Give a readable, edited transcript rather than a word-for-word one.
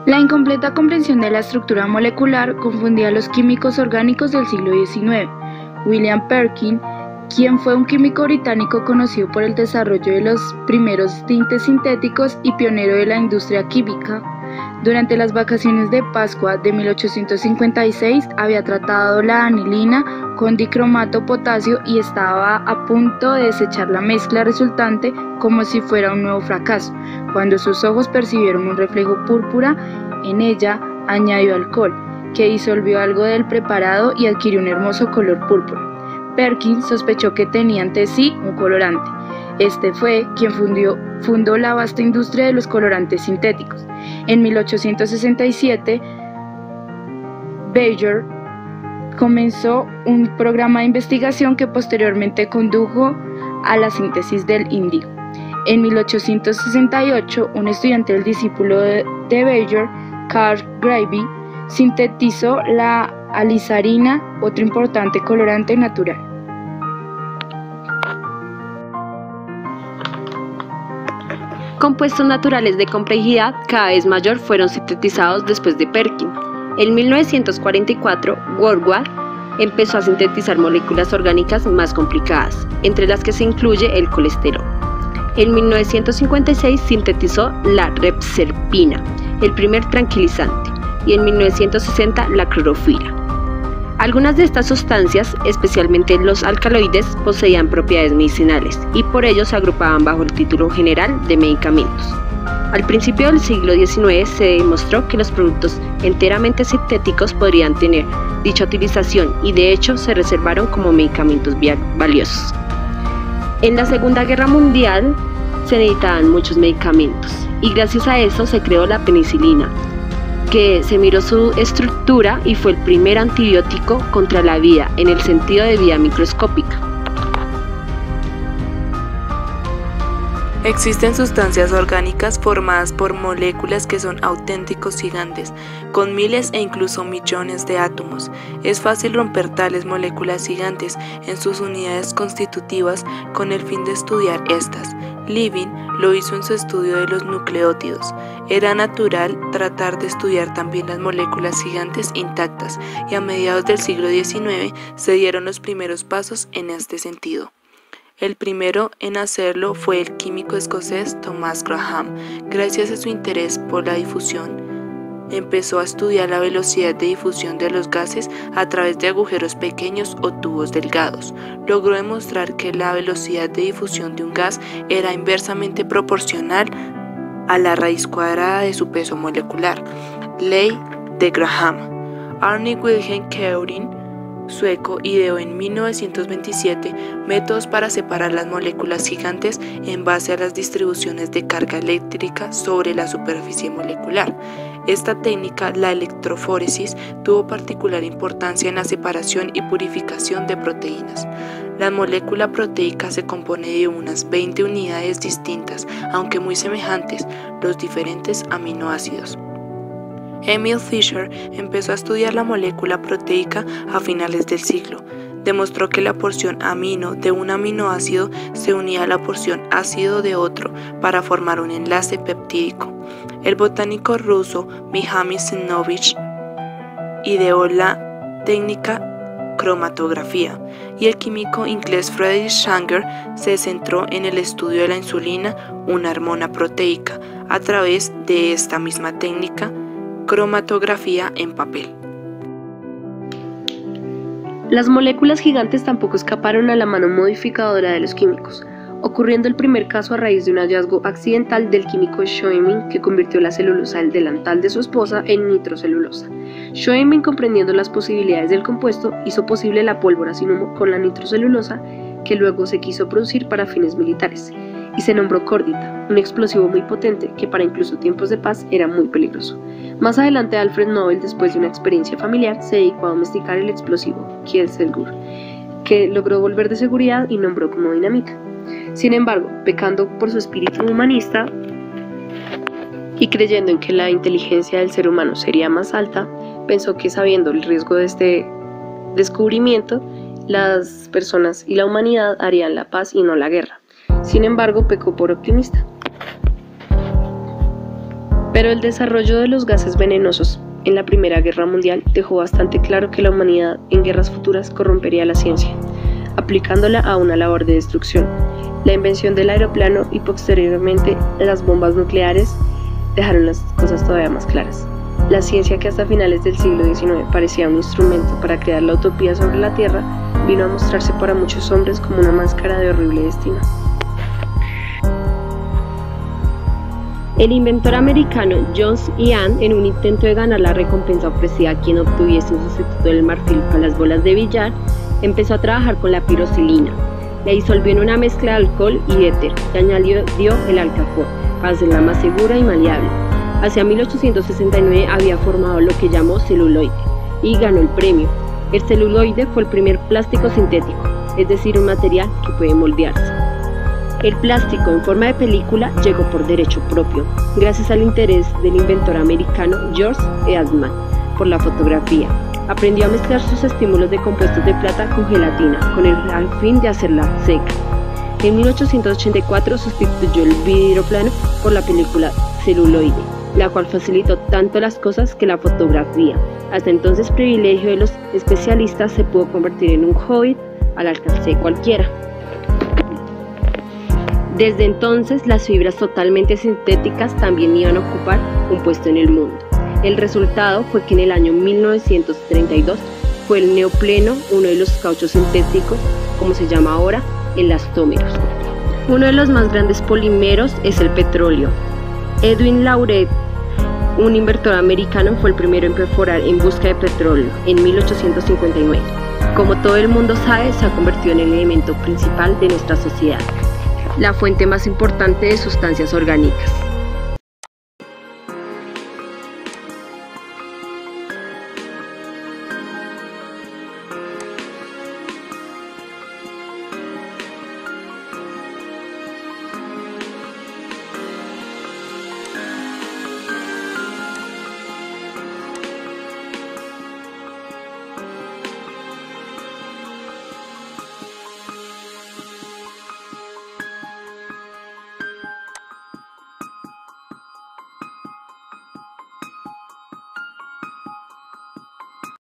La incompleta comprensión de la estructura molecular confundía a los químicos orgánicos del siglo XIX. William Perkin, quien fue un químico británico conocido por el desarrollo de los primeros tintes sintéticos y pionero de la industria química, durante las vacaciones de Pascua de 1856 había tratado la anilina con dicromato potasio y estaba a punto de desechar la mezcla resultante como si fuera un nuevo fracaso. Cuando sus ojos percibieron un reflejo púrpura, en ella añadió alcohol, que disolvió algo del preparado y adquirió un hermoso color púrpura. Perkin sospechó que tenía ante sí un colorante. Este fue quien fundó la vasta industria de los colorantes sintéticos. En 1867, Bayer comenzó un programa de investigación que posteriormente condujo a la síntesis del índigo. En 1868, un estudiante del discípulo de Bayer, Carl Gravy, sintetizó la alizarina, otro importante colorante natural. Compuestos naturales de complejidad cada vez mayor fueron sintetizados después de Perkin. En 1944, Woodward empezó a sintetizar moléculas orgánicas más complicadas, entre las que se incluye el colesterol. En 1956 sintetizó la repserpina, el primer tranquilizante, y en 1960 la clorofila. Algunas de estas sustancias, especialmente los alcaloides, poseían propiedades medicinales y por ello se agrupaban bajo el título general de medicamentos. Al principio del siglo XIX se demostró que los productos enteramente sintéticos podrían tener dicha utilización y de hecho se reservaron como medicamentos valiosos. En la Segunda Guerra Mundial se necesitaban muchos medicamentos y gracias a eso se creó la penicilina, que se miró su estructura y fue el primer antibiótico contra la vida en el sentido de vida microscópica. Existen sustancias orgánicas formadas por moléculas que son auténticos gigantes, con miles e incluso millones de átomos. Es fácil romper tales moléculas gigantes en sus unidades constitutivas con el fin de estudiar estas. Levin lo hizo en su estudio de los nucleótidos. Era natural tratar de estudiar también las moléculas gigantes intactas y a mediados del siglo XIX se dieron los primeros pasos en este sentido. El primero en hacerlo fue el químico escocés Thomas Graham. Gracias a su interés por la difusión, empezó a estudiar la velocidad de difusión de los gases a través de agujeros pequeños o tubos delgados. Logró demostrar que la velocidad de difusión de un gas era inversamente proporcional a la raíz cuadrada de su peso molecular. Ley de Graham. Arne Wilhelm Keuring, sueco, ideó en 1927 métodos para separar las moléculas gigantes en base a las distribuciones de carga eléctrica sobre la superficie molecular. Esta técnica, la electroforesis, tuvo particular importancia en la separación y purificación de proteínas. La molécula proteica se compone de unas 20 unidades distintas, aunque muy semejantes, los diferentes aminoácidos. Emil Fischer empezó a estudiar la molécula proteica a finales del siglo. Demostró que la porción amino de un aminoácido se unía a la porción ácido de otro para formar un enlace peptídico. El botánico ruso Mihail Zinovich ideó la técnica cromatografía y el químico inglés Friedrich Sanger se centró en el estudio de la insulina, una hormona proteica, a través de esta misma técnica, cromatografía en papel. Las moléculas gigantes tampoco escaparon a la mano modificadora de los químicos, ocurriendo el primer caso a raíz de un hallazgo accidental del químico Schoening que convirtió la celulosa del delantal de su esposa en nitrocelulosa. Schoening, comprendiendo las posibilidades del compuesto, hizo posible la pólvora sin humo con la nitrocelulosa, que luego se quiso producir para fines militares, y se nombró cordita, un explosivo muy potente que para incluso tiempos de paz era muy peligroso. Más adelante Alfred Nobel, después de una experiencia familiar, se dedicó a domesticar el explosivo Kieselguhr, que logró volver de seguridad y nombró como dinamita. Sin embargo, pecando por su espíritu humanista y creyendo en que la inteligencia del ser humano sería más alta, pensó que sabiendo el riesgo de este descubrimiento, las personas y la humanidad harían la paz y no la guerra. Sin embargo, pecó por optimista. Pero el desarrollo de los gases venenosos en la Primera Guerra Mundial dejó bastante claro que la humanidad en guerras futuras corrompería la ciencia, aplicándola a una labor de destrucción. La invención del aeroplano y posteriormente las bombas nucleares dejaron las cosas todavía más claras. La ciencia, que hasta finales del siglo XIX parecía un instrumento para crear la utopía sobre la Tierra, vino a mostrarse para muchos hombres como una máscara de horrible destino. El inventor americano Johns Hahn, en un intento de ganar la recompensa ofrecida a quien obtuviese un sustituto del marfil para las bolas de billar, empezó a trabajar con la pirocilina. La disolvió en una mezcla de alcohol y éter y añadió el alcanfor para hacerla más segura y maleable. Hacia 1869 había formado lo que llamó celuloide y ganó el premio. El celuloide fue el primer plástico sintético, es decir, un material que puede moldearse. El plástico en forma de película llegó por derecho propio, gracias al interés del inventor americano George Eastman por la fotografía. Aprendió a mezclar sus estímulos de compuestos de plata con gelatina, con el fin de hacerla seca. En 1884 sustituyó el vidrio plano por la película celuloide, la cual facilitó tanto las cosas que la fotografía, hasta entonces privilegio de los especialistas, se pudo convertir en un hobby al alcance de cualquiera. Desde entonces, las fibras totalmente sintéticas también iban a ocupar un puesto en el mundo. El resultado fue que en el año 1932 fue el neopreno, uno de los cauchos sintéticos, como se llama ahora, elastómeros. Uno de los más grandes polímeros es el petróleo. Edwin Lauret, un inventor americano, fue el primero en perforar en busca de petróleo en 1859. Como todo el mundo sabe, se ha convertido en el elemento principal de nuestra sociedad, la fuente más importante de sustancias orgánicas.